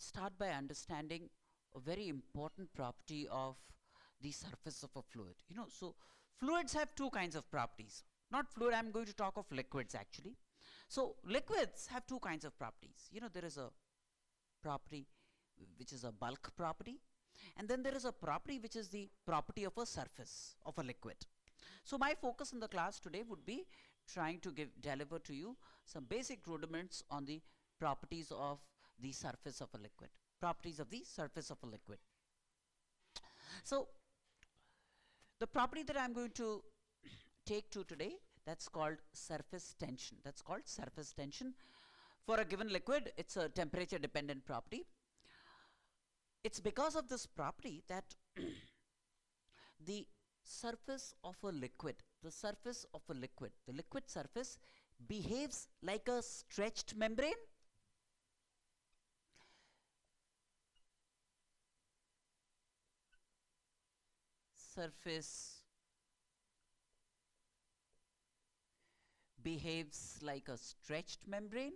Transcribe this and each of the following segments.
start by understanding a very important property of the surface of a fluid. So fluids have two kinds of properties. Not fluid, I'm going to talk of liquids actually. So liquids have two kinds of properties. There is a property which is a bulk property, and then there is a property which is the property of a surface of a liquid. So my focus in the class today would be trying to deliver to you some basic rudiments on the properties of the surface of a liquid. Properties of the surface of a liquid. So the property that I'm going to take to today, that's called surface tension. That's called surface tension. For a given liquid, it's a temperature dependent property. It's because of this property that the surface of a liquid, the liquid surface behaves like a stretched membrane. Surface behaves like a stretched membrane.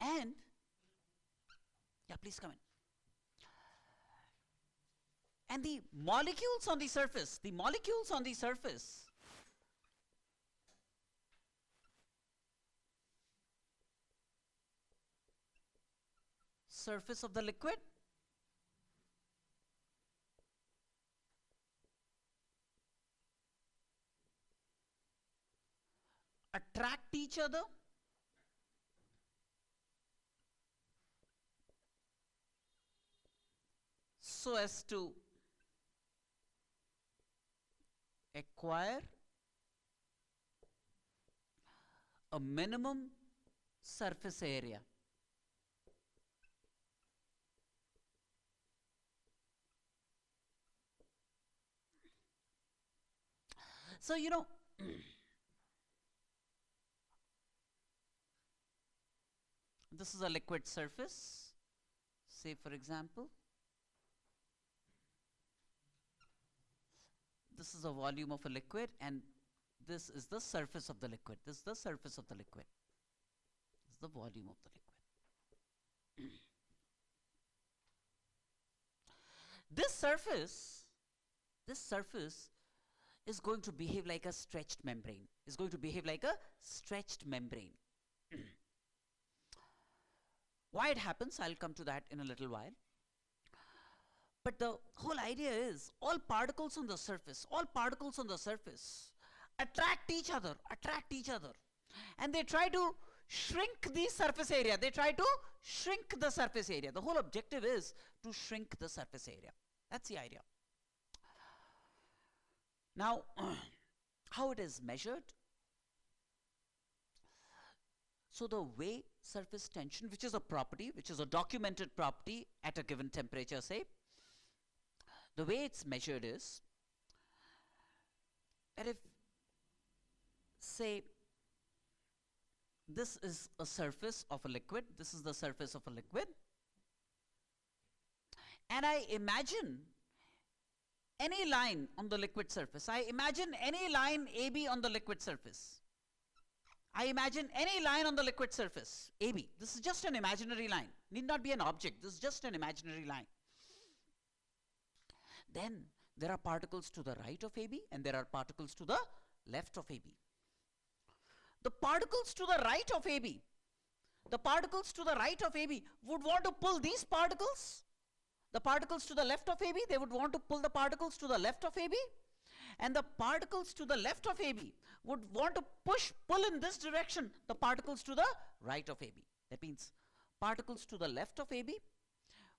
And, yeah, please come in. And the molecules on the surface, surface of the liquid attract each other so as to acquire a minimum surface area. So this is a liquid surface, say for example, this is a volume of a liquid, and this is the surface of the liquid. This is the surface of the liquid. This is the volume of the liquid. This surface is going to behave like a stretched membrane. Why it happens, I'll come to that in a little while. But the whole idea is all particles on the surface attract each other, and they try to shrink the surface area. The whole objective is to shrink the surface area. That's the idea. Now, how it is measured? So the way surface tension, which is a documented property at a given temperature, say, the way it's measured is that if, say, this is a surface of a liquid, and I imagine any line on the liquid surface. I imagine any line AB on the liquid surface. AB. This is just an imaginary line. Need not be an object. This is just an imaginary line. Then there are particles to the right of AB and there are particles to the left of AB. The particles to the right of AB would want to pull these particles. The particles to the left of AB, they would want to pull the particles to the left of AB. And the particles to the left of AB would want to pull in this direction the particles to the right of AB. That means particles to the left of AB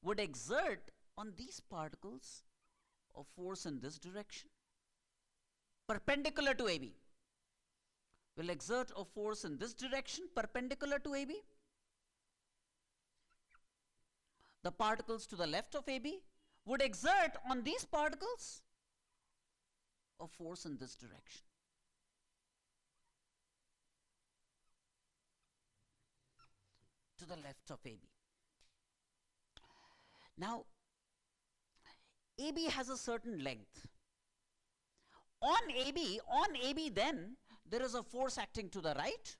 would exert on these particles a force in this direction, perpendicular to AB. Will exert a force in this direction, perpendicular to AB. The particles to the left of AB would exert on these particles a force in this direction. To the left of AB. Now, AB has a certain length. on AB then there is a force acting to the right,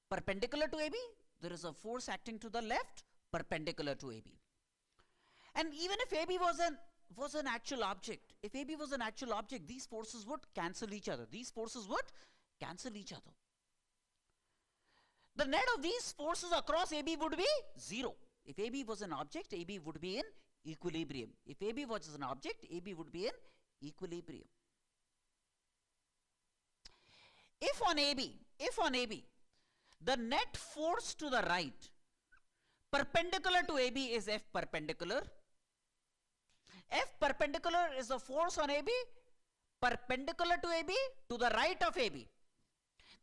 perpendicular to AB. There is a force acting to the left, perpendicular to AB. And even if AB was an actual object, if AB was an actual object, these forces would cancel each other. These forces would cancel each other. The net of these forces across AB would be 0. If AB was an object, AB would be in equilibrium. If AB was an object, AB would be in equilibrium. If on AB, the net force to the right perpendicular to AB is F perpendicular. F perpendicular is the force on AB perpendicular to AB to the right of AB.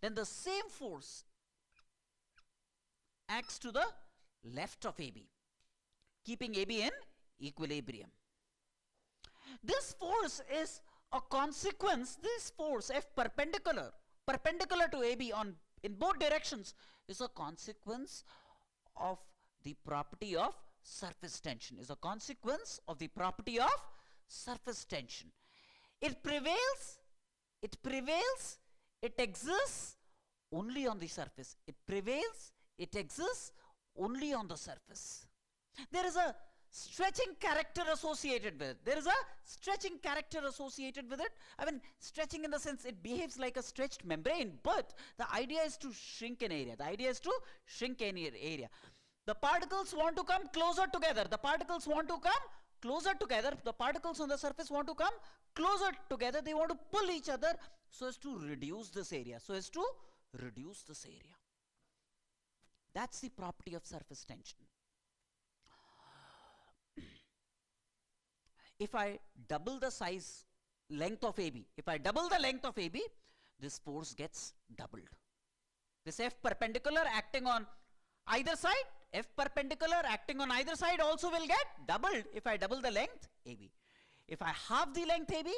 Then the same force acts to the left of AB, keeping AB in equilibrium. This force is a consequence, this force F perpendicular to AB in both directions is a consequence of the property of surface tension, is a consequence of the property of surface tension. It prevails, it exists only on the surface. It prevails, it exists only on the surface. There is a stretching character associated with it. There is a stretching character associated with it. I mean, stretching in the sense it behaves like a stretched membrane, but the idea is to shrink an area. The idea is to shrink an area. The particles want to come closer together. The particles want to come closer together. The particles on the surface want to come closer together. They want to pull each other so as to reduce this area. That's the property of surface tension. If I double the length of AB, this force gets doubled. This F perpendicular acting on either side, F perpendicular acting on either side also will get doubled if I double the length AB. If I halve the length AB,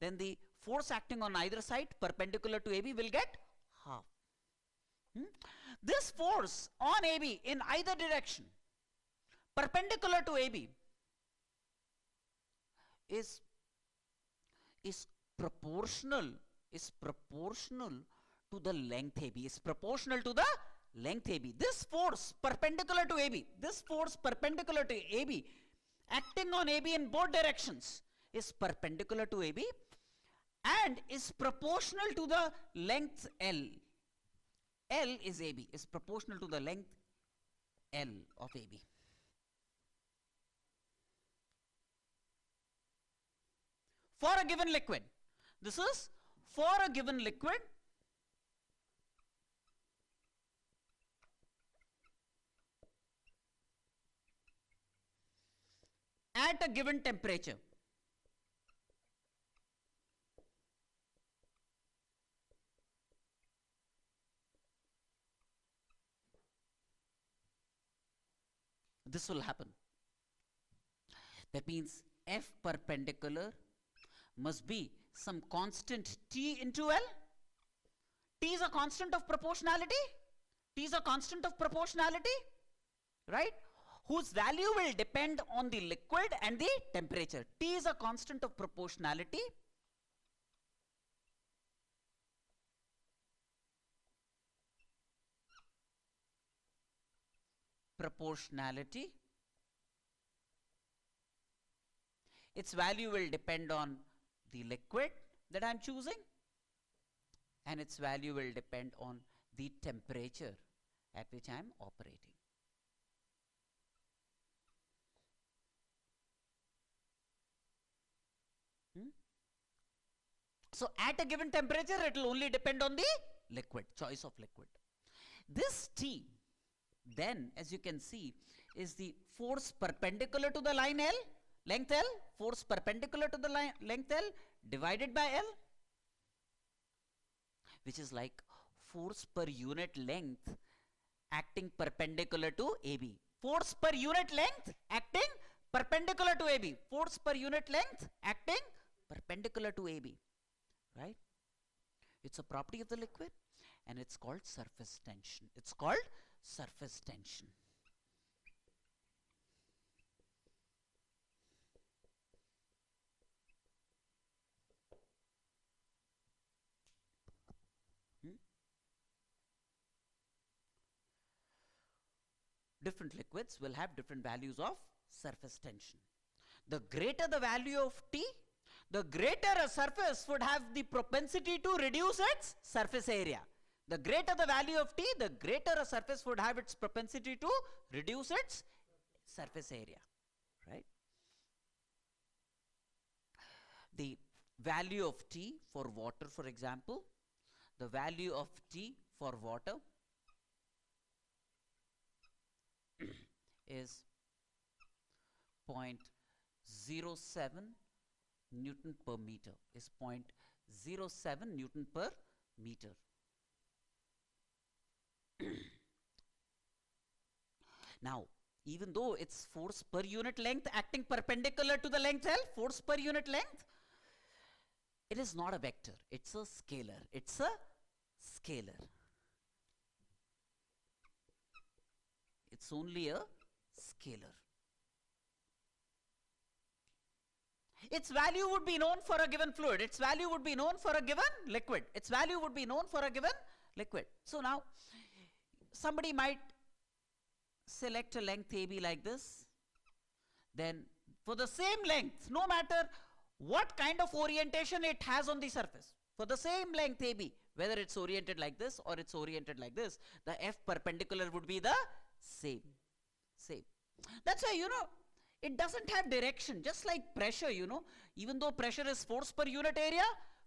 then the force acting on either side perpendicular to AB will get half. This force on AB in either direction perpendicular to AB is proportional to the length AB, is proportional to the length AB. This force perpendicular to AB, acting on AB in both directions is perpendicular to AB and is proportional to the length L. L is AB, is proportional to the length L of AB. For a given liquid, this is for a given liquid, at a given temperature. This will happen. That means F perpendicular must be some constant T into L. T is a constant of proportionality. Right? Whose value will depend on the liquid and the temperature. T is a constant of proportionality. Its value will depend on the liquid that I am choosing, and its value will depend on the temperature at which I am operating. So at a given temperature, it will only depend on the liquid, choice of liquid. This T, then, as you can see, is the force perpendicular to the line L, length L, force perpendicular to the length L divided by L, which is like force per unit length acting perpendicular to AB. Force per unit length acting perpendicular to AB. Force per unit length acting perpendicular to AB. Right? It's a property of the liquid and it's called surface tension. It's called surface tension. different liquids will have different values of surface tension. The greater the value of T, the greater a surface would have the propensity to reduce its surface area. The greater the value of T, the greater a surface would have its propensity to reduce its surface area, right? The value of T for water, for example, the value of T for water is 0.07 Newton per meter, is 0.07 Newton per meter. Now, even though it's force per unit length acting perpendicular to the length L, force per unit length, it is not a vector, it's a scalar. It's a scalar. It's only a scalar. Its value would be known for a given fluid. Its value would be known for a given liquid. Its value would be known for a given liquid. So now, somebody might select a length AB like this. Then for the same length, no matter what kind of orientation it has on the surface, for the same length AB, whether it's oriented like this or it's oriented like this, the F perpendicular would be the same. That's why, it doesn't have direction, just like pressure, even though pressure is force per unit area,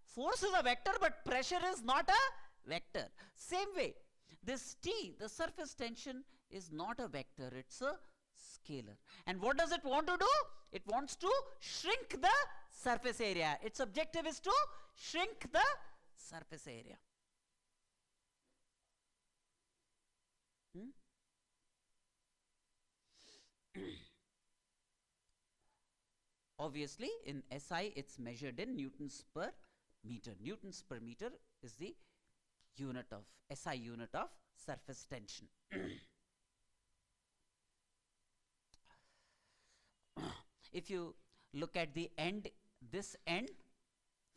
force is a vector, but pressure is not a vector. Same way, this T, the surface tension, is not a vector, it's a scalar. And what does it want to do? It wants to shrink the surface area. Its objective is to shrink the surface area. Obviously, in SI, it's measured in newtons per meter. Newtons per meter is the unit of, SI unit of surface tension. If you look at the end, this end,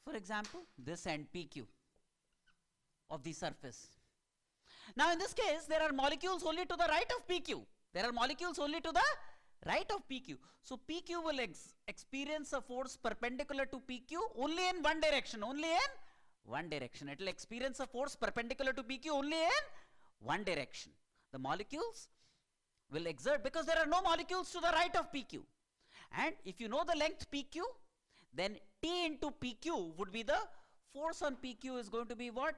for example, this end PQ of the surface. Now, in this case, there are molecules only to the right of PQ. There are molecules only to the right of PQ. So, PQ will experience a force perpendicular to PQ only in one direction, It will experience a force perpendicular to PQ only in one direction. The molecules will exert, because there are no molecules to the right of PQ. And if you know the length PQ, then T into PQ would be the force on PQ is going to be what?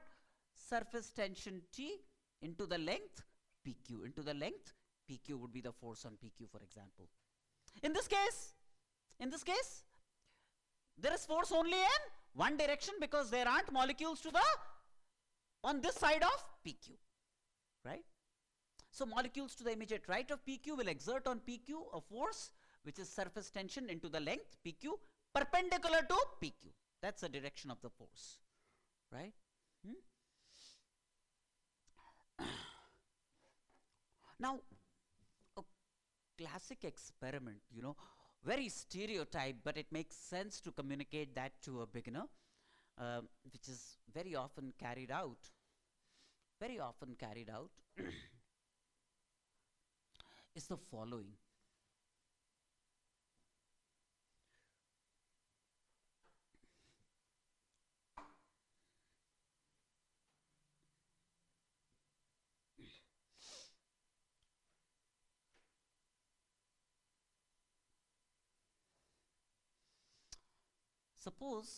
Surface tension T into the length PQ. Into the length PQ would be the force on PQ, for example. In this case, there is force only in one direction because there aren't molecules on this side of PQ, right? So molecules to the immediate right of PQ will exert on PQ a force which is surface tension into the length PQ perpendicular to PQ. That's the direction of the force, right? Now, a classic experiment, very stereotyped, but it makes sense to communicate that to a beginner, which is very often carried out, is the following. Suppose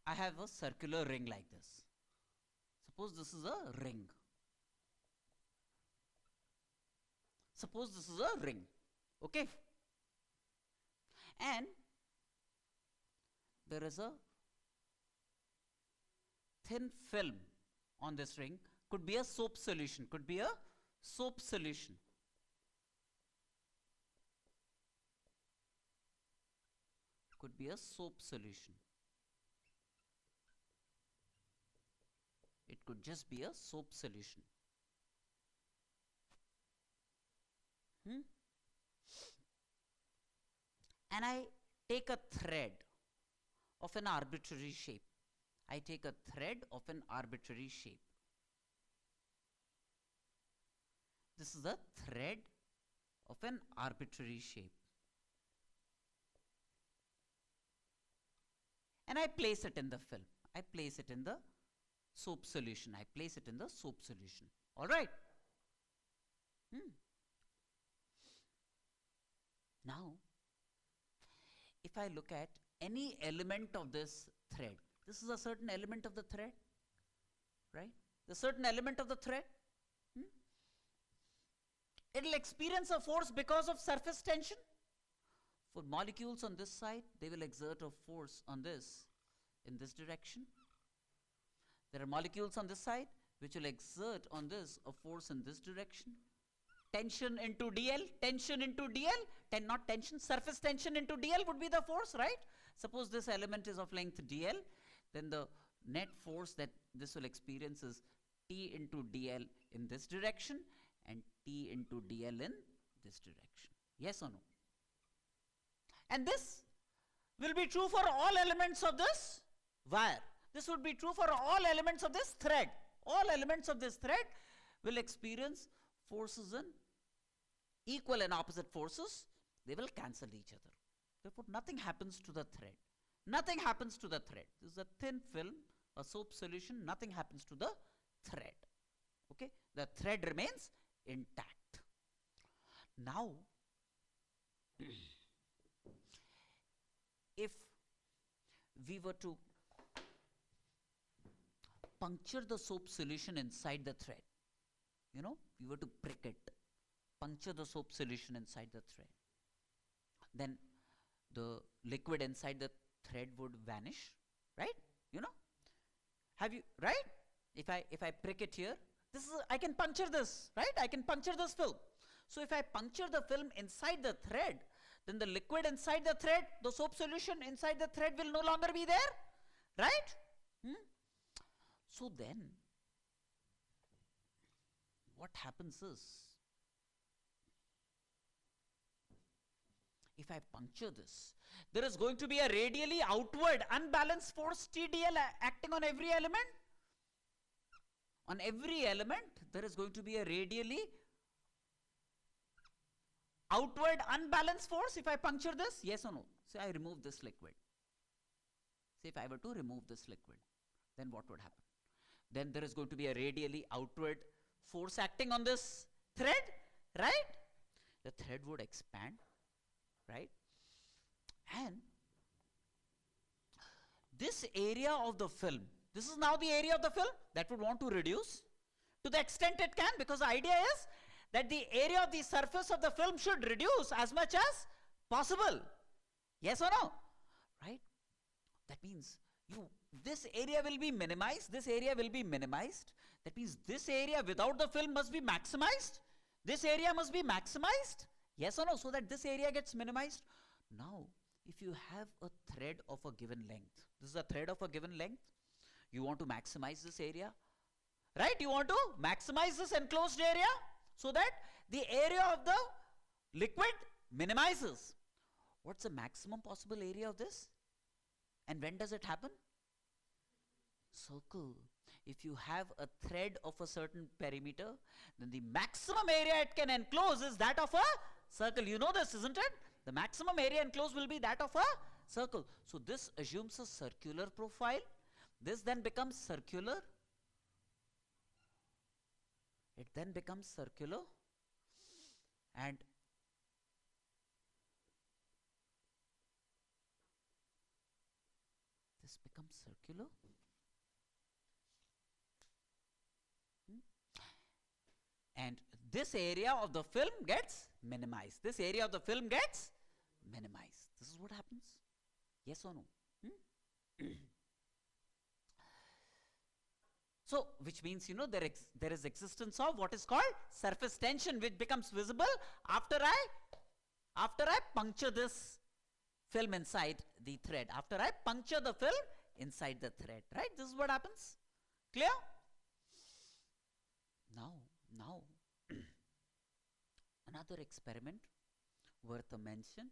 I have a circular ring like this. Suppose this is a ring. Okay? And there is a thin film on this ring. Could be a soap solution. It could just be a soap solution. And I take a thread of an arbitrary shape. This is a thread of an arbitrary shape. And I place it in the film. I place it in the soap solution. I place it in the soap solution. All right. Now, if I look at any element of this thread, this is a certain element of the thread, right? The certain element of the thread, it will experience a force because of surface tension. For molecules on this side, they will exert a force on this in this direction. There are molecules on this side which will exert on this a force in this direction. Tension into dl, tension into dl, not tension, surface tension into dl would be the force, right? Suppose this element is of length dl, then the net force that this will experience is T into dl in this direction and T into dl in this direction. Yes or no? And this will be true for all elements of this wire. This would be true for all elements of this thread. All elements of this thread will experience forces in equal and opposite forces. They will cancel each other. Therefore, nothing happens to the thread. Nothing happens to the thread. This is a thin film, a soap solution. Nothing happens to the thread. Okay? The thread remains intact. Now, if we were to puncture the soap solution inside the thread, we were to prick it, puncture the soap solution inside the thread, then the liquid inside the thread would vanish, right? Have you, right? If I prick it here, I can puncture this, right? I can puncture this film. So if I puncture the film inside the thread, then the liquid inside the thread, the soap solution inside the thread will no longer be there, right? So then, what happens is, if I puncture this, there is going to be a radially outward unbalanced force TDL acting on every element. On every element, there is going to be a radially outward unbalanced force if I puncture this. Yes or no? Say I remove this liquid. Say if I were to remove this liquid, then what would happen? Then there is going to be a radially outward force acting on this thread, right? The thread would expand, right? And this area of the film, this is now the area of the film that would want to reduce to the extent it can, because the idea is that the area of the surface of the film should reduce as much as possible. Yes or no? Right? That means this area will be minimized, this area will be minimized. That means this area without the film must be maximized. This area must be maximized. Yes or no? So that this area gets minimized. Now, if you have a thread of a given length, this is a thread of a given length, you want to maximize this area, right? You want to maximize this enclosed area so that the area of the liquid minimizes. What's the maximum possible area of this? And when does it happen? Circle. If you have a thread of a certain perimeter, then the maximum area it can enclose is that of a circle. You know this, isn't it? The maximum area enclosed will be that of a circle. So this assumes a circular profile. This then becomes circular. It then becomes circular. And this becomes circular. And this area of the film gets minimized. This area of the film gets minimized. This is what happens. Yes or no? So, which means, there is existence of what is called surface tension, which becomes visible after I puncture this film inside the thread. After I puncture the film inside the thread, right? This is what happens. Clear? Now, another experiment worth a mention.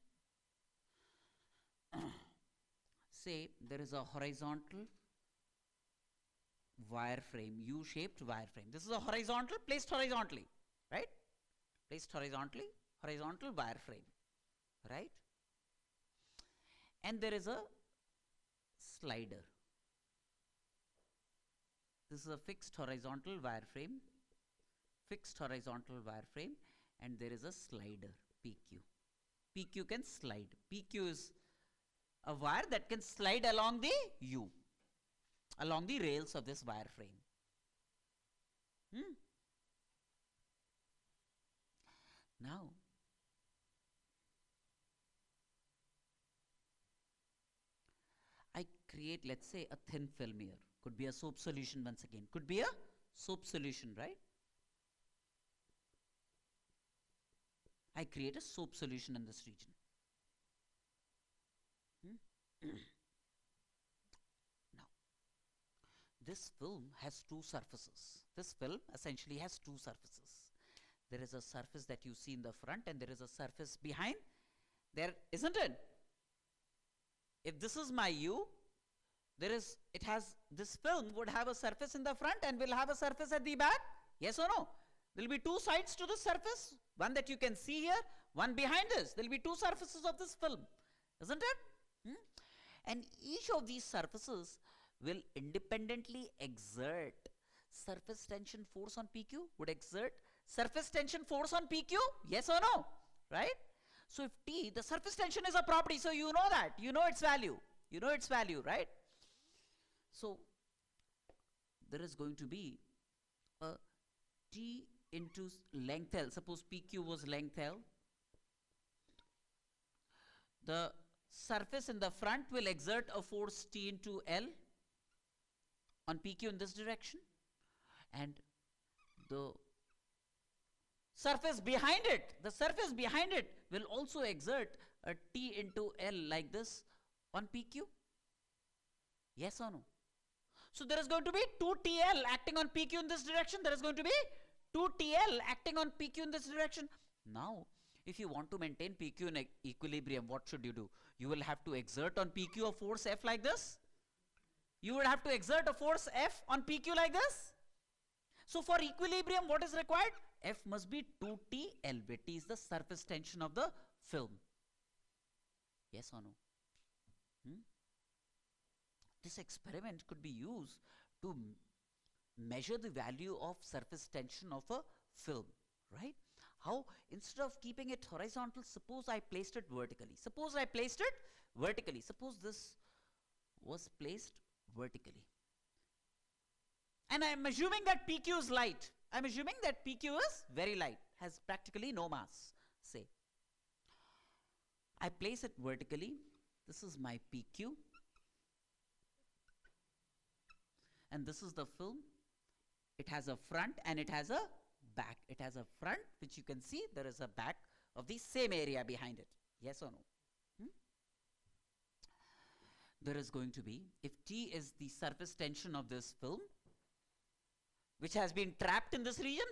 Say there is a horizontal wire frame, U-shaped wire frame. This is a horizontal, placed horizontally, right? placed horizontally, horizontal wireframe, right? And there is a slider. This is a fixed horizontal wireframe, and there is a slider, PQ. PQ can slide. PQ is a wire that can slide along the U, along the rails of this wireframe. Now, I create, let's say, a thin film here. Could be a soap solution once again. Could be a soap solution, right? I create a soap solution in this region. Now, this film has two surfaces. This film essentially has two surfaces. There is a surface that you see in the front and there is a surface behind. There, isn't it? If this is my U, this film would have a surface in the front and will have a surface at the back. Yes or no? There will be two sides to the surface. One that you can see here, one behind this. There will be two surfaces of this film. Isn't it? And each of these surfaces will independently exert surface tension force on PQ. Would exert surface tension force on PQ? Yes or no? Right? So if T, the surface tension is a property, so you know that. You know its value. You know its value, right? So there is going to be a T into length L. Suppose PQ was length L. The surface in the front will exert a force T into L on PQ in this direction, and the surface behind it will also exert a T into L like this on PQ. Yes or no? So there is going to be 2TL acting on PQ in this direction. There is going to be 2TL acting on PQ in this direction. Now, if you want to maintain PQ in equilibrium, what should you do? You will have to exert on PQ a force F like this. You would have to exert a force F on PQ like this. So for equilibrium, what is required? F must be 2TL, where T is the surface tension of the film. Yes or no? This experiment could be used to measure the value of surface tension of a film, right? How? Instead of keeping it horizontal, suppose I placed it vertically. Suppose this was placed vertically. And I am assuming that PQ is light. I am assuming that PQ is very light, has practically no mass, say. I place it vertically. This is my PQ. And this is the film. It has a front and it has a back. It has a front, which you can see. There is a back of the same area behind it. Yes or no? There is going to be, if T is the surface tension of this film, which has been trapped in this region,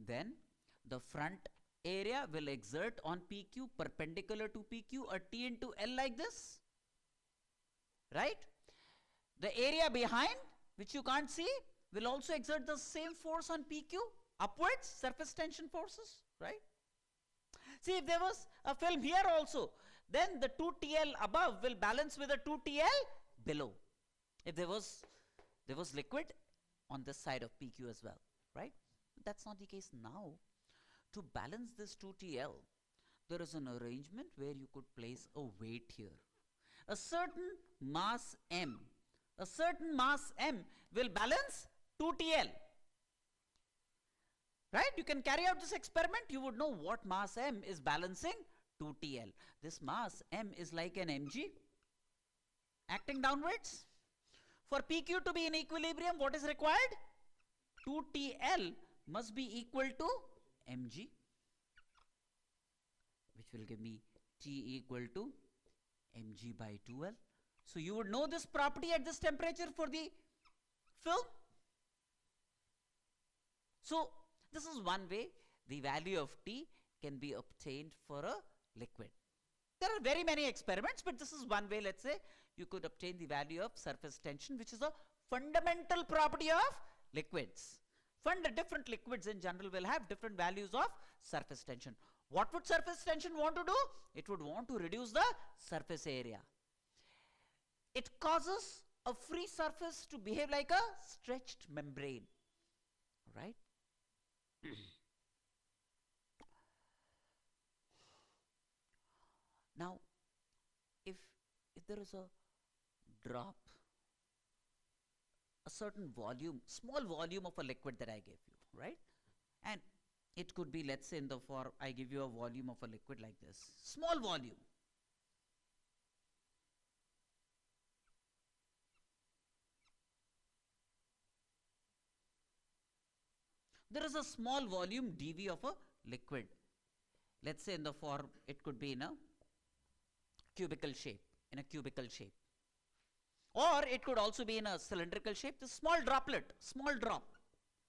then the front area will exert on PQ perpendicular to PQ a T into L like this, right? The area behind, which you can't see, will also exert the same force on PQ, upwards, surface tension forces, right? See, if there was a film here also, then the 2TL above will balance with the 2TL below. If there was liquid on this side of PQ as well, right? That's not the case now. To balance this 2TL, there is an arrangement where you could place a weight here. A certain mass M will balance 2TL. Right? You can carry out this experiment. You would know what mass M is balancing 2TL. This mass M is like an mg acting downwards. For PQ to be in equilibrium, what is required? 2TL must be equal to mg, which will give me T equal to mg by 2L. So you would know this property at this temperature for the film. So this is one way the value of T can be obtained for a liquid. There are very many experiments, but this is one way. Let's say you could obtain the value of surface tension, which is a fundamental property of liquids. different liquids in general will have different values of surface tension. What would surface tension want to do? It would want to reduce the surface area. It causes a free surface to behave like a stretched membrane, right? Now, if there is a drop, a certain volume, small volume of a liquid that I gave you, right? And it could be, let's say, in the form, I give you a volume of a liquid like this, small volume. There is a small volume dV of a liquid. Let's say in the form, it could be in a cubical shape, Or it could also be in a cylindrical shape, this small droplet, small drop,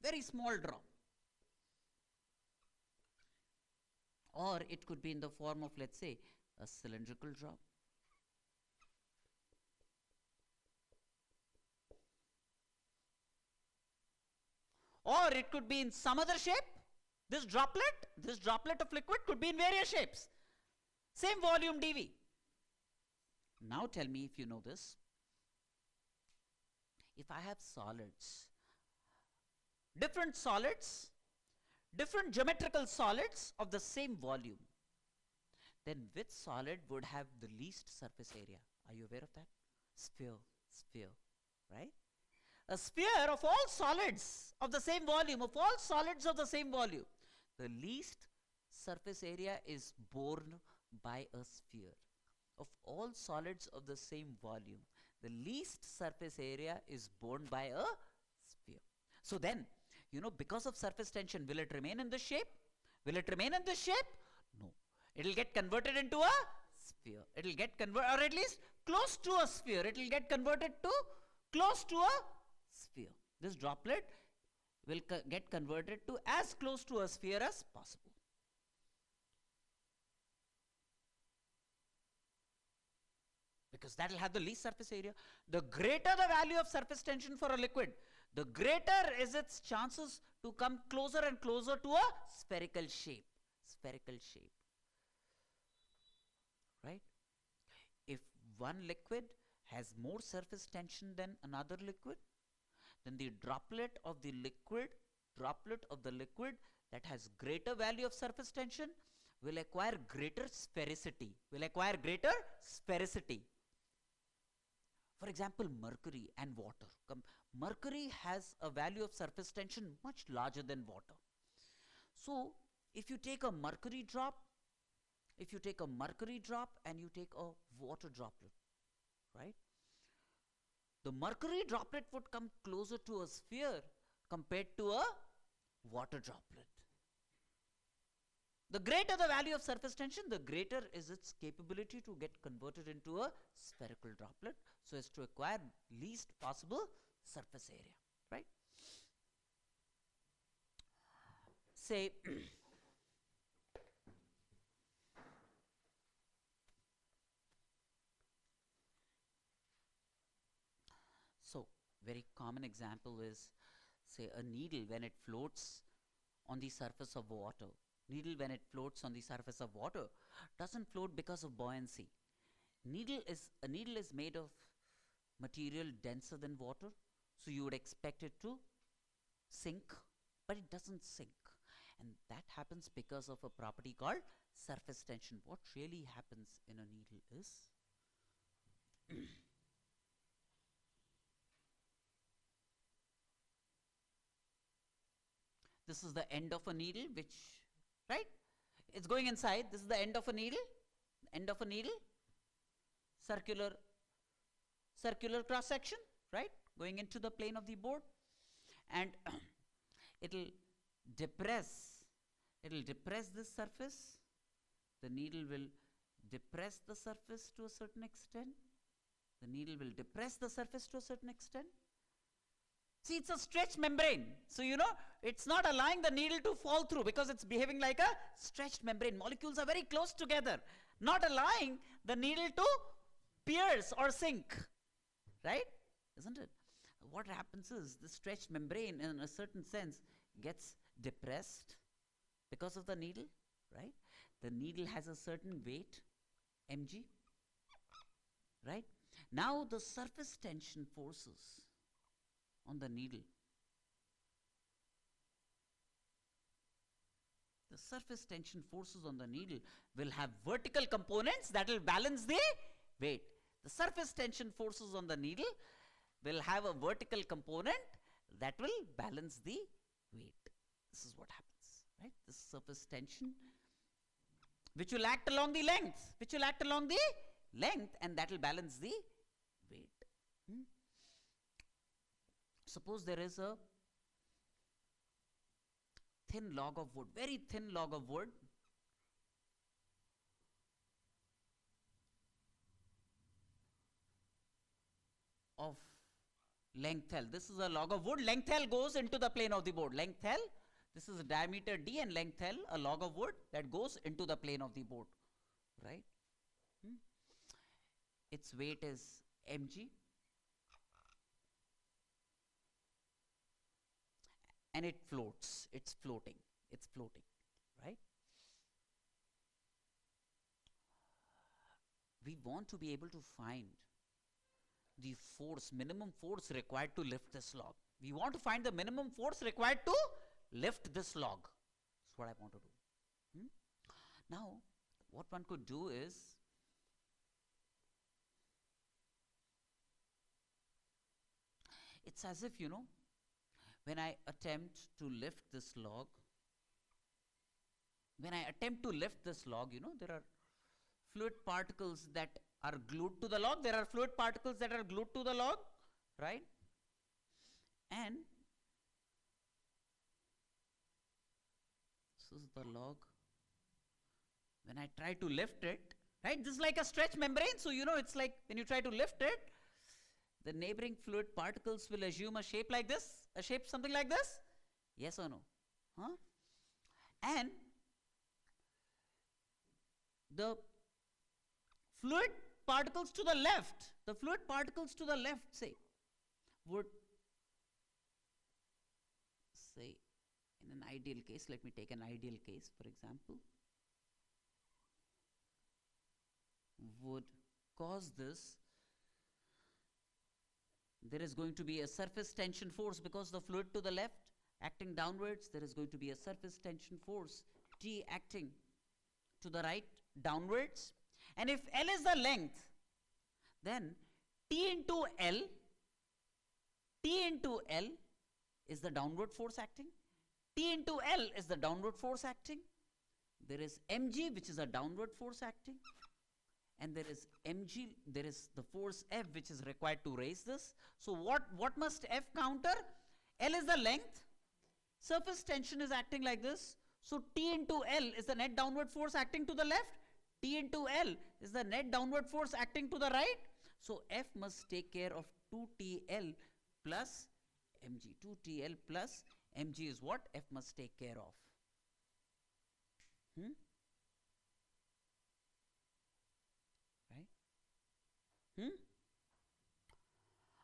very small drop. Or it could be in the form of, let's say, a cylindrical drop. Or it could be in some other shape. This droplet of liquid could be in various shapes. Same volume dV. Now tell me if you know this. If I have solids, different geometrical solids of the same volume, then which solid would have the least surface area? Are you aware of that? Sphere, right? A sphere of all solids of the same volume, the least surface area is borne by a sphere. Of all solids of the same volume, the least surface area is borne by a sphere. So then, because of surface tension, will it remain in this shape? No. It will get converted into a sphere. It will get converted, or at least close to a sphere. It will get converted to close to a sphere. This droplet will get converted to as close to a sphere as possible. Because that will have the least surface area. The greater the value of surface tension for a liquid, the greater is its chances to come closer and closer to a spherical shape. Right? If one liquid has more surface tension than another liquid, then the droplet of the liquid that has greater value of surface tension will acquire greater sphericity. For example, mercury and water. Mercury has a value of surface tension much larger than water. So, if you take a mercury drop and you take a water droplet, right? The mercury droplet would come closer to a sphere compared to a water droplet. The greater the value of surface tension, the greater is its capability to get converted into a spherical droplet, so as to acquire least possible surface area, right? Say, so very common example is, say, a needle when it floats on the surface of water. Doesn't float because of buoyancy. A needle is made of material denser than water, so you would expect it to sink, but it doesn't sink. And that happens because of a property called surface tension. What really happens in a needle is this is the end of a needle, which, right? It's going inside. This is the end of a needle. Circular cross section, right? Going into the plane of the board. And it'll depress this surface. The needle will depress the surface to a certain extent. See, it's a stretched membrane. So, it's not allowing the needle to fall through because it's behaving like a stretched membrane. Molecules are very close together, not allowing the needle to pierce or sink. Right? Isn't it? What happens is the stretched membrane, in a certain sense, gets depressed because of the needle, right? The needle has a certain weight, mg, right? Now the surface tension forces on the needle, the surface tension forces on the needle will have vertical components that will balance the weight. The surface tension forces on the needle will have a vertical component that will balance the weight. This is what happens, right? This surface tension, which will act along the length, and that will balance the weight. Suppose there is a thin log of wood, very thin log of wood, of length L. This is a log of wood. Length L goes into the plane of the board. Length L, this is a diameter D, and length L, a log of wood that goes into the plane of the board, right? Its weight is mg, and it floats. It's floating, right? We want to be able to find the force, minimum force required to lift this log. We want to find the minimum force required to lift this log. That's what I want to do. Now, what one could do is, it's as if, when I attempt to lift this log, there are fluid particles that are glued to the log. Right? And this is the log. When I try to lift it, right? This is like a stretch membrane. So, it's like when you try to lift it, the neighboring fluid particles will assume a shape like this, something like this. Yes or no? And the fluid particles to the left, say, would, say, in an ideal case, let me take an ideal case, for example, would cause this. There is going to be a surface tension force because the fluid to the left acting downwards. There is going to be a surface tension force T acting to the right downwards. And if L is the length, then T into L is the downward force acting. T into L is the downward force acting. There is mg, which is a downward force acting. And there is mg, there is the force F, which is required to raise this. So what must F counter? L is the length. Surface tension is acting like this. So T into L is the net downward force acting to the left. T into L is the net downward force acting to the right. So F must take care of 2TL plus mg. 2TL plus mg is what F must take care of. Right?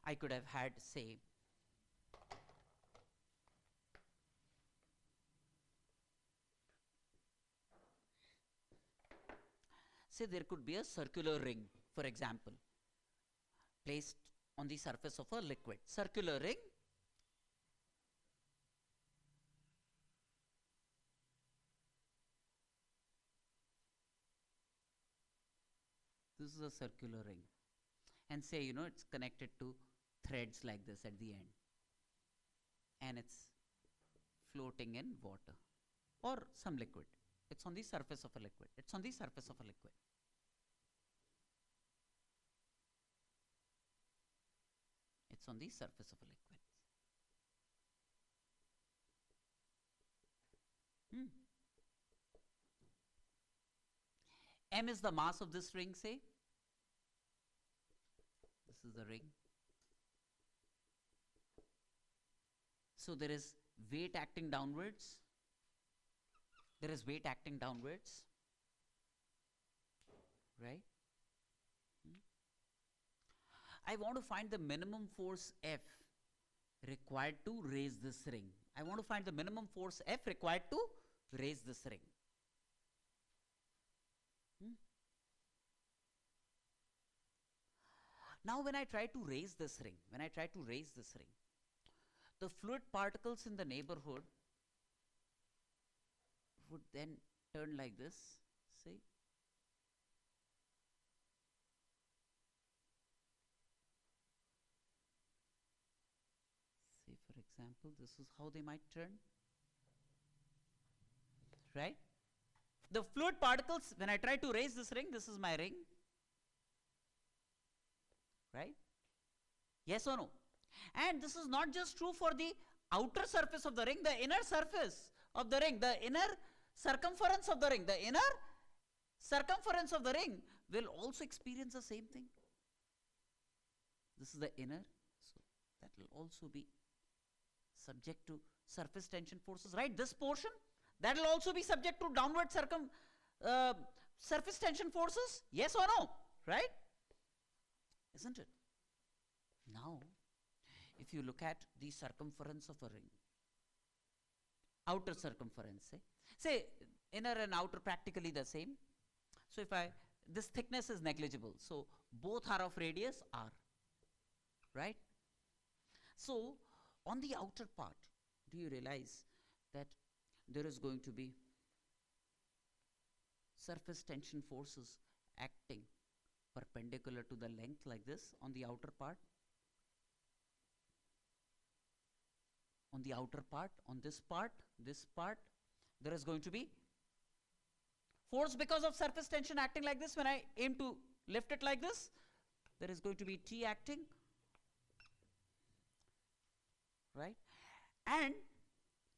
I could have had, say, there could be a circular ring, for example, placed on the surface of a liquid. Circular ring. This is a circular ring. And say, it's connected to threads like this at the end. And it's floating in water or some liquid. It's on the surface of a liquid. It's on the surface of a liquid. It's on the surface of a liquid. M is the mass of this ring, say. This is the ring. So there is weight acting downwards. Right? I want to find the minimum force F required to raise this ring I want to find the minimum force F required to raise this ring. Now when I try to raise this ring, the fluid particles in the neighborhood would then turn like this, see. Say for example, this is how they might turn, right? The fluid particles, when I try to raise this ring, this is my ring, right? Yes or no? And this is not just true for the outer surface of the ring, the inner surface of the ring, the inner circumference of the ring, will also experience the same thing. This is the inner, so that will also be subject to surface tension forces, right? This portion, that will also be subject to downward surface tension forces, yes or no, right? Isn't it? Now, if you look at the circumference of a ring, outer circumference, say inner and outer practically the same. So if this thickness is negligible, so both are of radius r, right? So on the outer part, do you realize that there is going to be surface tension forces acting perpendicular to the length like this on the outer part? On the outer part, on this part, there is going to be force because of surface tension acting like this. When I aim to lift it like this, there is going to be T acting, right? And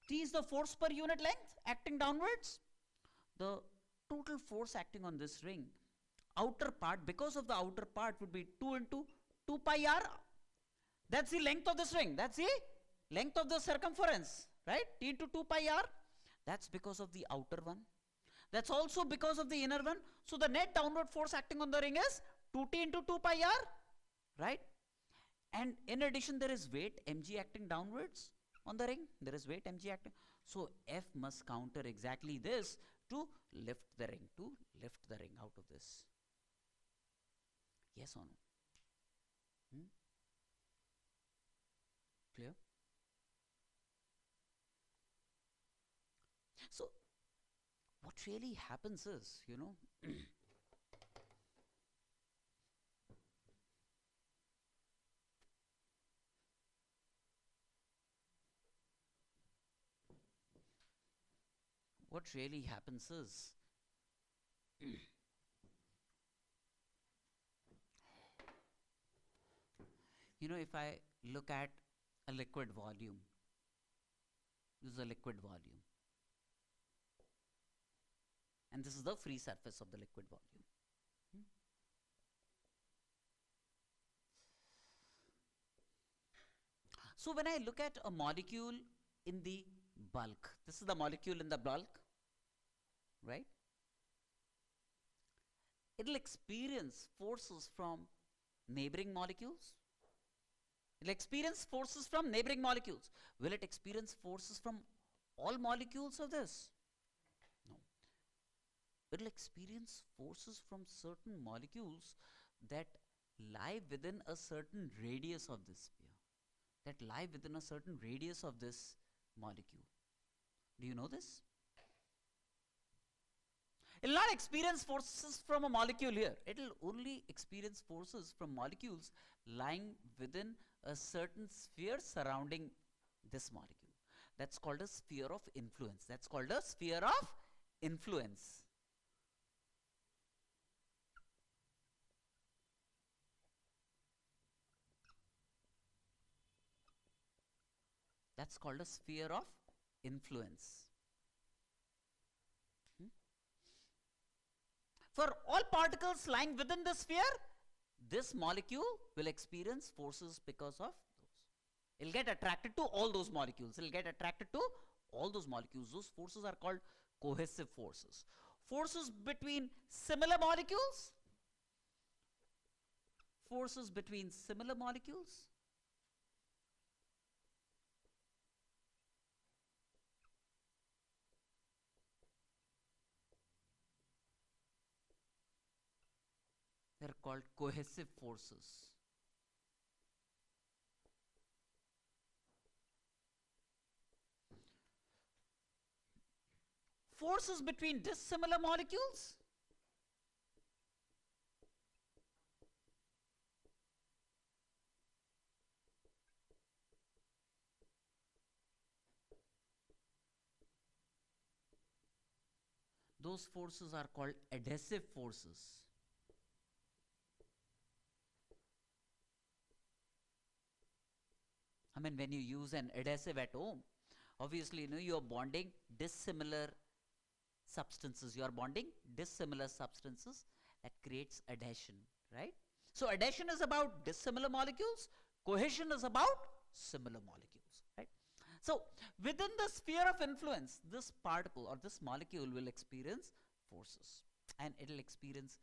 T is the force per unit length acting downwards. The total force acting on this ring, outer part, because of the outer part, would be 2 into 2 pi r. That's the length of this ring. That's the length of the circumference, right? T into 2 pi r. That's because of the outer one. That's also because of the inner one. So the net downward force acting on the ring is 2T into 2 pi r, right? And in addition, there is weight mg acting downwards on the ring. There is weight mg acting. So F must counter exactly this to lift the ring, out of this. Yes or no? Clear? So what really happens is, what really happens is, if I look at a liquid volume, this is a liquid volume, and this is the free surface of the liquid volume. So when I look at a molecule in the bulk, this is the molecule in the bulk, right? It will experience forces from neighboring molecules. It will experience forces from neighboring molecules. Will it experience forces from all molecules of this? No. It will experience forces from certain molecules that lie within a certain radius of this sphere, that lie within a certain radius of this molecule. Do you know this? It will not experience forces from a molecule here. It will only experience forces from molecules lying within a certain sphere surrounding this molecule. That's called a sphere of influence. That's called a sphere of influence. That's called a sphere of influence. For all particles lying within the sphere, this molecule will experience forces because of those. It will get attracted to all those molecules. It will get attracted to all those molecules. Those forces are called cohesive forces. Forces between similar molecules. Forces between similar molecules. called cohesive forces. Forces between dissimilar molecules. Those forces are called adhesive forces. I mean, when you use an adhesive at home, obviously, you are bonding dissimilar substances. You are bonding dissimilar substances that creates adhesion, right? So adhesion is about dissimilar molecules. Cohesion is about similar molecules, right? So within the sphere of influence, this particle or this molecule will experience forces, and it will experience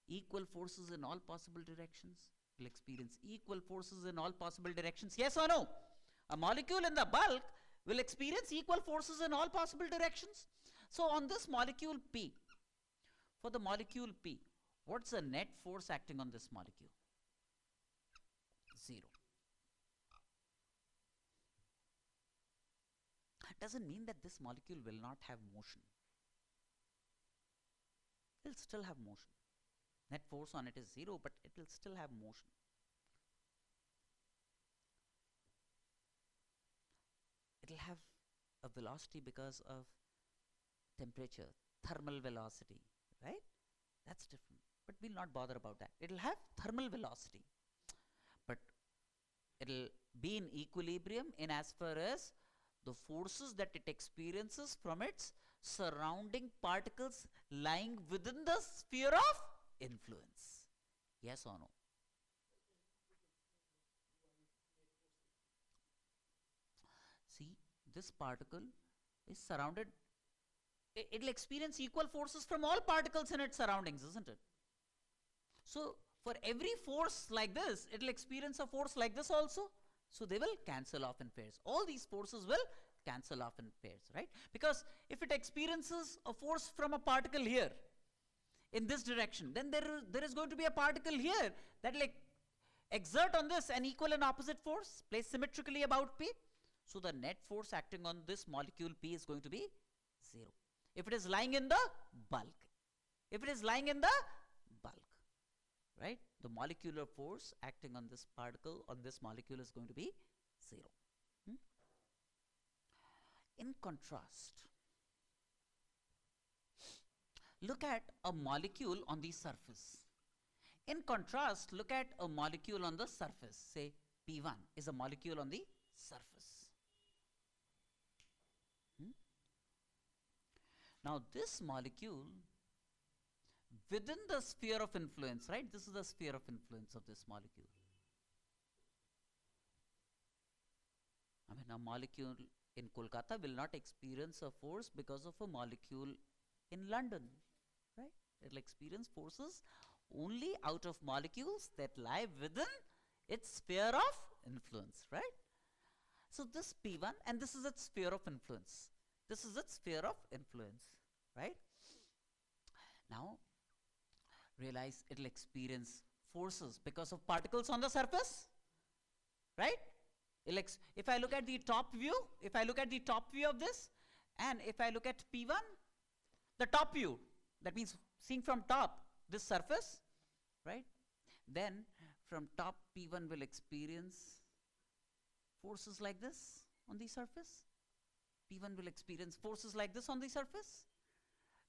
equal forces in all possible directions. It will experience equal forces in all possible directions. Yes or no? A molecule in the bulk will experience equal forces in all possible directions. So on this molecule P, for the molecule P, what's the net force acting on this molecule? 0. Doesn't mean that this molecule will not have motion. It will still have motion. Net force on it is 0, but it will still have motion. It will have a velocity because of temperature, thermal velocity, right? That's different, but we'll not bother about that. It will have thermal velocity, but it will be in equilibrium in as far as the forces that it experiences from its surrounding particles lying within the sphere of influence. Yes or no? See, this particle is surrounded. It will experience equal forces from all particles in its surroundings, isn't it? So for every force like this, it will experience a force like this also. So they will cancel off in pairs. All these forces will cancel off in pairs, right? Because if it experiences a force from a particle here in this direction, then there is going to be a particle here that will exert on this an equal and opposite force placed symmetrically about P. So the net force acting on this molecule P is going to be 0. If it is lying in the bulk. If it is lying in the bulk, right? The molecular force acting on this particle, on this molecule is going to be 0. In contrast, look at a molecule on the surface. In contrast, look at a molecule on the surface. Say P1 is a molecule on the surface. Now this molecule within the sphere of influence, right? This is the sphere of influence of this molecule. I mean, a molecule in Kolkata will not experience a force because of a molecule in London, right? It will experience forces only out of molecules that lie within its sphere of influence, right? So this P1, and this is its sphere of influence. This is its sphere of influence, right? Now, realize it will experience forces because of particles on the surface, right? If I look at the top view, of this, and if I look at P1, the top view, that means seeing from top this surface, right? Then from top P1 will experience forces like this on the surface. P1 will experience forces like this on the surface,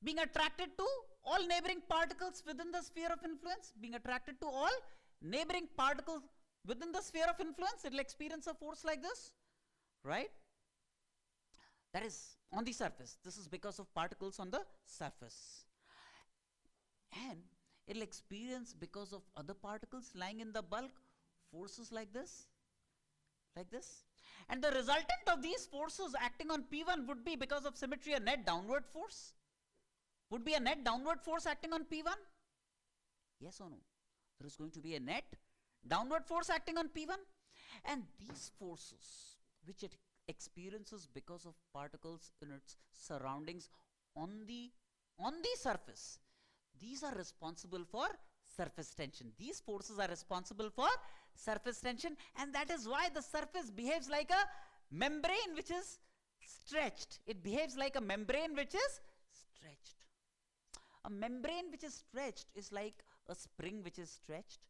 being attracted to all neighboring particles within the sphere of influence, being attracted to all neighboring particles within the sphere of influence, it will experience a force like this, right? That is on the surface. This is because of particles on the surface. And it will experience, because of other particles lying in the bulk, forces like this, and the resultant of these forces acting on P1 would be, because of symmetry, a net downward force. Would be a net downward force acting on P1? Yes or no? There is going to be a net downward force acting on P1, and these forces which it experiences because of particles in its surroundings on the surface, these are responsible for surface tension. These forces are responsible for surface tension, and that is why the surface behaves like a membrane which is stretched. It behaves like a membrane which is stretched. A membrane which is stretched is like a spring which is stretched.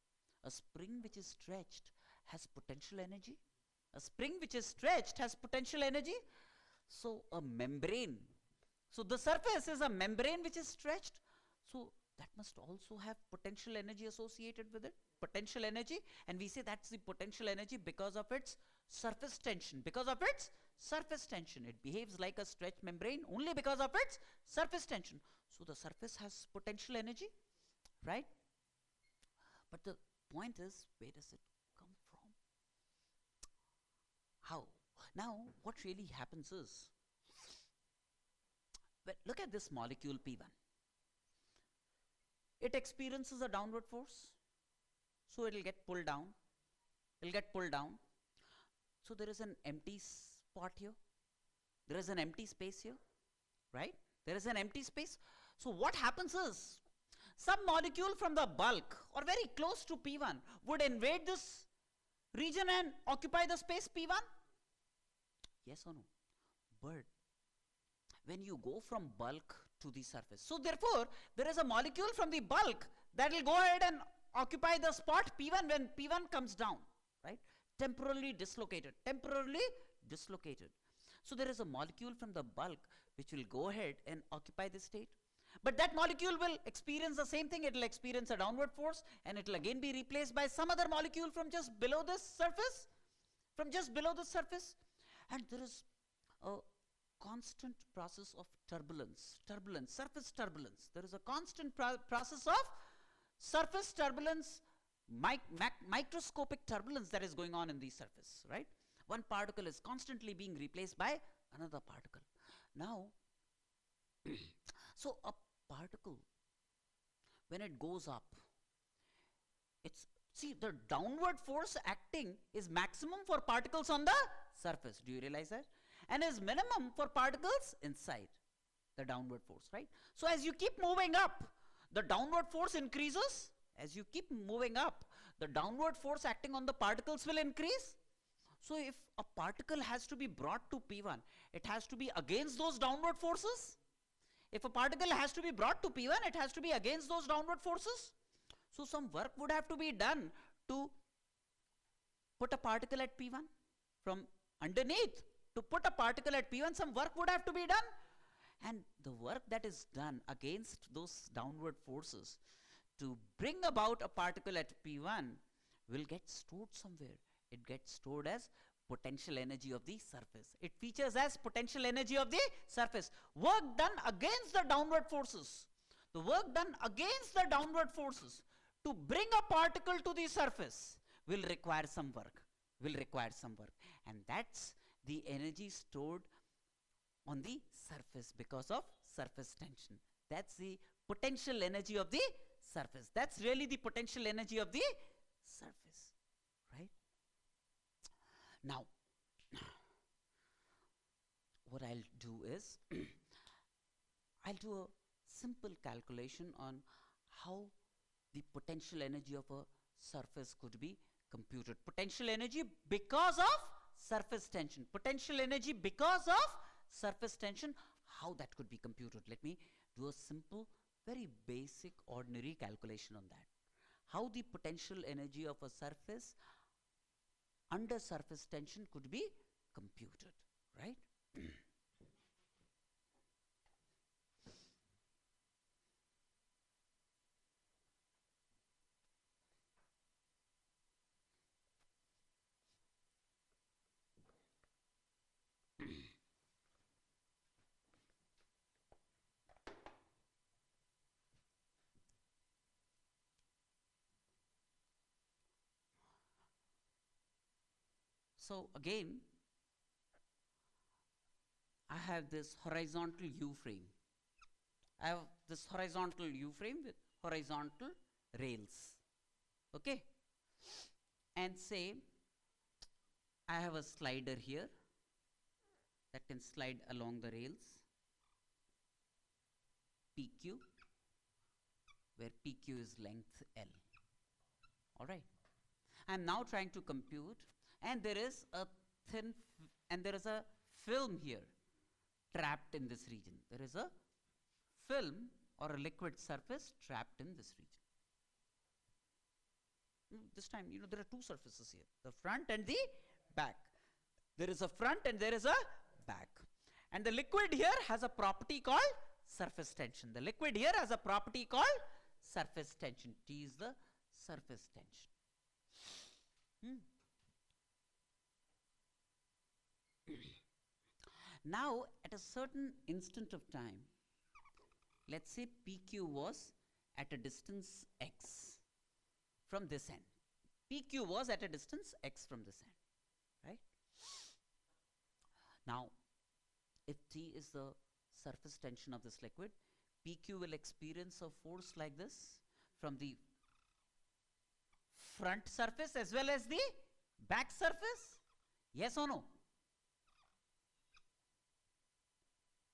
A spring which is stretched has potential energy. A spring which is stretched has potential energy. So a membrane. So the surface is a membrane which is stretched. So that must also have potential energy associated with it. Potential energy. And we say that's the potential energy because of its surface tension. Because of its surface tension. It behaves like a stretched membrane only because of its surface tension. So the surface has potential energy, right? But the point is, where does it come from? How? Now, what really happens is, but look at this molecule P1. It experiences a downward force, so it will get pulled down. It will get pulled down. So there is an empty spot here. There is an empty space here, right? There is an empty space. So what happens is, some molecule from the bulk or very close to P1 would invade this region and occupy the space P1? Yes or no? But when you go from bulk to the surface, so therefore there is a molecule from the bulk that will go ahead and occupy the spot P1 when P1 comes down, right? Temporarily dislocated, temporarily dislocated. So there is a molecule from the bulk which will go ahead and occupy this state. But that molecule will experience the same thing. It will experience a downward force, and it will again be replaced by some other molecule from just below this surface, from just below the surface. And there is a constant process of turbulence, surface turbulence. There is a constant process of surface turbulence, microscopic turbulence that is going on in the surface, right? One particle is constantly being replaced by another particle. Now, so a particle, when it goes up, see, the downward force acting is maximum for particles on the surface. Do you realize that? And is minimum for particles inside the downward force, right? So as you keep moving up, the downward force increases. As you keep moving up, the downward force acting on the particles will increase. So if a particle has to be brought to P1, it has to be against those downward forces. If a particle has to be brought to P1, it has to be against those downward forces. So some work would have to be done to put a particle at P1. From underneath, to put a particle at P1, some work would have to be done. And the work that is done against those downward forces to bring about a particle at P1 will get stored somewhere. It gets stored as potential energy of the surface. It features as potential energy of the surface. Work done against the downward forces. The work done against the downward forces to bring a particle to the surface will require some work. And that's the energy stored on the surface because of surface tension. That's the potential energy of the surface. That's really the potential energy of the surface, right? Now, what I'll do is, I'll do a simple calculation on how the potential energy of a surface could be computed. Potential energy because of surface tension. Potential energy because of surface tension, how that could be computed. Let me do a simple, very basic, ordinary calculation on that. How the potential energy of a surface under surface tension could be computed, right? So again, I have this horizontal U frame. I have this horizontal U frame with horizontal rails. Okay? And say I have a slider here that can slide along the rails. PQ. where PQ is length L. All right. I'm now trying to compute, and there is a film here trapped in this region. There is a film or a liquid surface trapped in this region. This time, there are two surfaces here, the front and the back. There is a front and there is a back. And the liquid here has a property called surface tension. The liquid here has a property called surface tension. T is the surface tension. Now, at a certain instant of time, let's say PQ was at a distance x from this end. PQ was at a distance x from this end, right? Now, if T is the surface tension of this liquid, PQ will experience a force like this from the front surface as well as the back surface. Yes or no?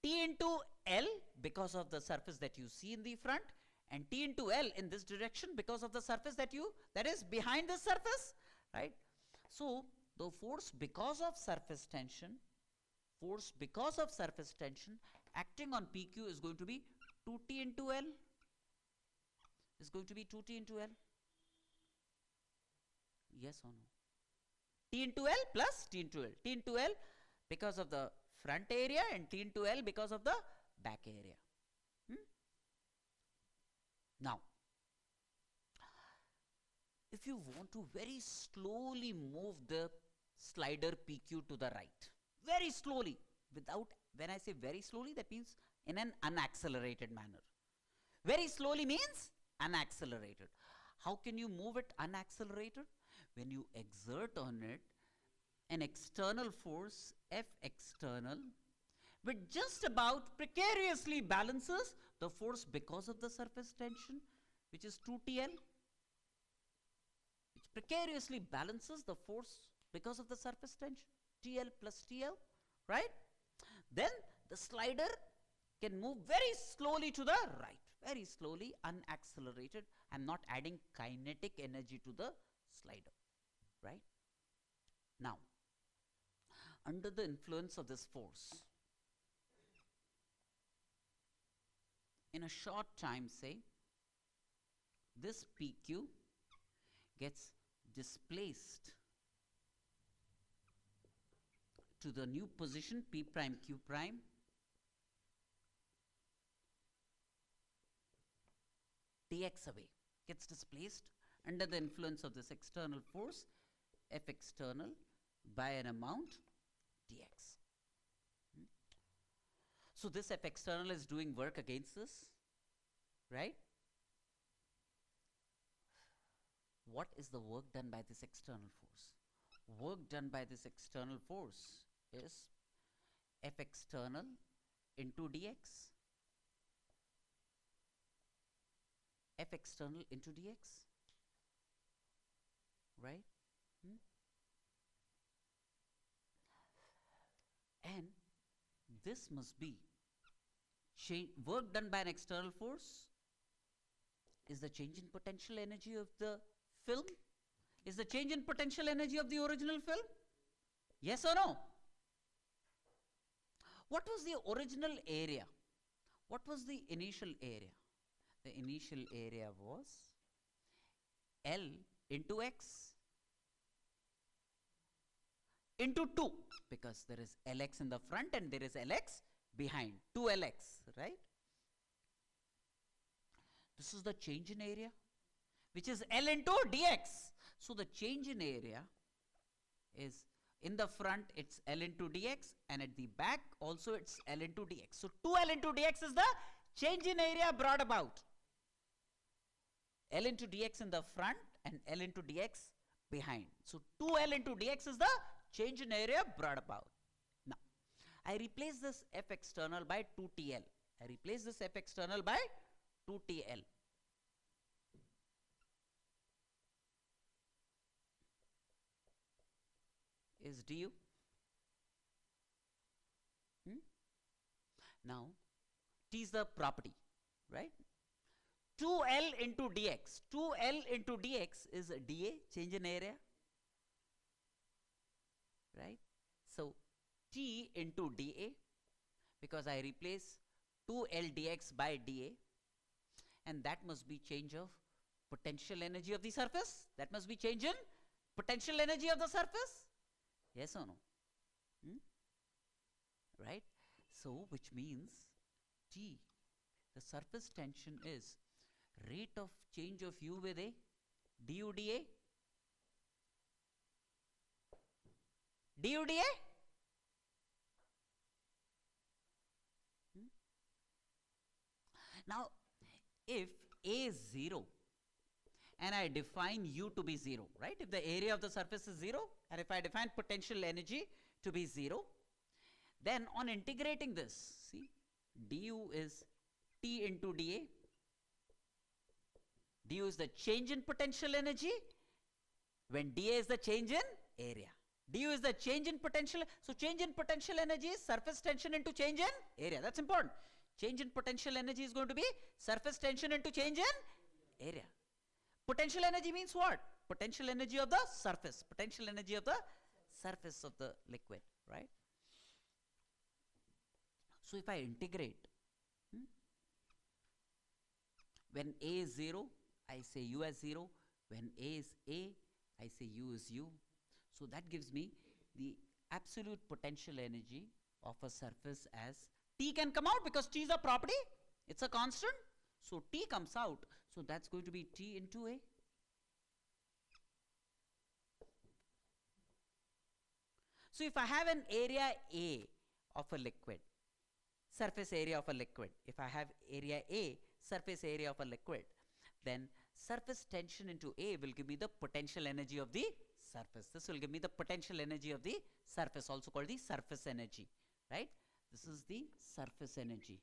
T into L because of the surface that you see in the front, and T into L in this direction because of the surface that is behind the surface, right? So the force because of surface tension acting on PQ is going to be 2T into L. Is going to be 2T into L. Yes or no? T into L plus T into L. T into L because of the front area and T into L because of the back area. Now, if you want to very slowly move the slider PQ to the right, very slowly, when I say very slowly, that means in an unaccelerated manner. Very slowly means unaccelerated. How can you move it unaccelerated? When you exert on it an external force, F external, which just about precariously balances the force because of the surface tension, which is 2TL, which precariously balances the force because of the surface tension, TL plus TL, right? Then the slider can move very slowly to the right, very slowly, unaccelerated. I'm not adding kinetic energy to the slider, right? Now, under the influence of this force, in a short time, say, this PQ gets displaced to the new position P prime Q prime, dx away, gets displaced under the influence of this external force, F external, by an amount dx. So this F external is doing work against this, right? What is the work done by this external force? Work done by this external force is F external into dx, F external into dx, right? And this must be work done by an external force is the change in potential energy of the film, is the change in potential energy of the original film. Yes or no? What was the original area? What was the initial area? The initial area was L into x into 2, because there is Lx in the front and there is Lx behind, 2Lx, right? This is the change in area, which is L into dx. So the change in area is, in the front it's L into dx, and at the back also it's L into dx. So 2L into dx is the change in area brought about. L into dx in the front and L into dx behind. So 2L into dx is the change in area brought about. Now, I replace this F external by 2TL. I replace this F external by 2TL. Is du. Now, T is the property, right? 2L into dx. 2L into dx is dA, change in area, right? So T into dA, because I replace 2L dx by dA, and that must be change of potential energy of the surface. That must be change in potential energy of the surface. Yes or no? Right? So which means T, the surface tension, is rate of change of U with A, du dA, du dA. Now if A is 0 and I define U to be 0, right? If the area of the surface is 0 and if I define potential energy to be 0, then on integrating this, see, du is T into dA. Du is the change in potential energy when dA is the change in area. Du is the change in potential. So change in potential energy is surface tension into change in area. That's important. Change in potential energy is going to be surface tension into change in area. Potential energy means what? Potential energy of the surface. Potential energy of the surface of the liquid, right? So if I integrate, when A is 0, I say U as 0. When A is A, I say U is U. So that gives me the absolute potential energy of a surface as T can come out because T is a property. It's a constant. So T comes out. So that's going to be T into A. So if I have an area A of a liquid, surface area of a liquid, if I have area A, surface area of a liquid, then surface tension into A will give me the potential energy of the surface. This will give me the potential energy of the surface, also called the surface energy, right? This is the surface energy.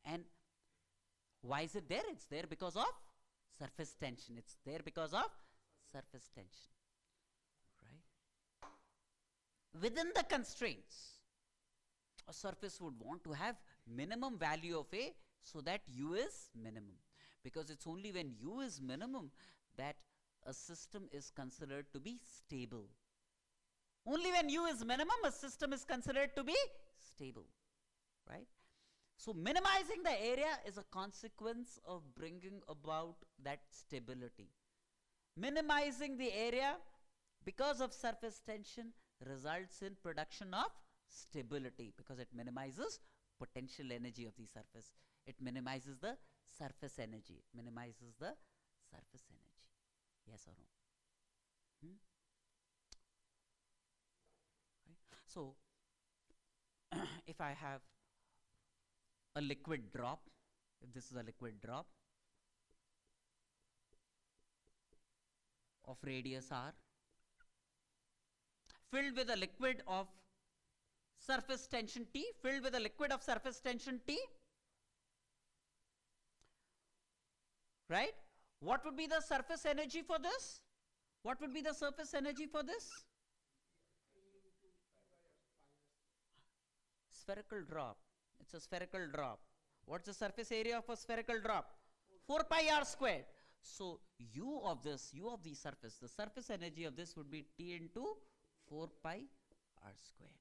And why is it there? It's there because of surface tension. It's there because of surface tension, right? Within the constraints, a surface would want to have minimum value of A so that U is minimum, because it's only when U is minimum that a system is considered to be stable. Only when U is minimum a system is considered to be stable, right? So minimizing the area is a consequence of bringing about that stability. Minimizing the area because of surface tension results in production of stability, because it minimizes potential energy of the surface. It minimizes the surface energy. It minimizes the surface energy. Yes or no? Right? So if I have a liquid drop, if this is a liquid drop of radius r filled with a liquid of surface tension T, filled with a liquid of surface tension T, right? What would be the surface energy for this? What would be the surface energy for this? Spherical drop. It's a spherical drop. What's the surface area of a spherical drop? 4 pi r squared. So U of this, U of the surface, the surface energy of this would be T into 4 pi r squared.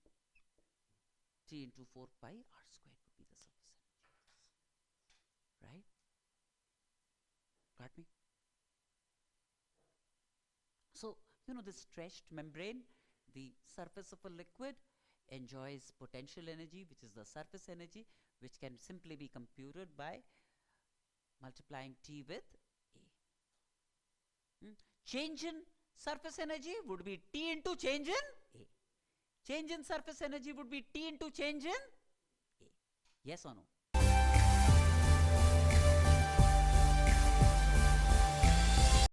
T into 4 pi r squared would be the surface energy, right? Got me? So, you know, this stretched membrane, the surface of a liquid enjoys potential energy, which is the surface energy, which can simply be computed by multiplying T with A. Change in surface energy would be T into change in A. Change in surface energy would be T into change in A. Yes or no?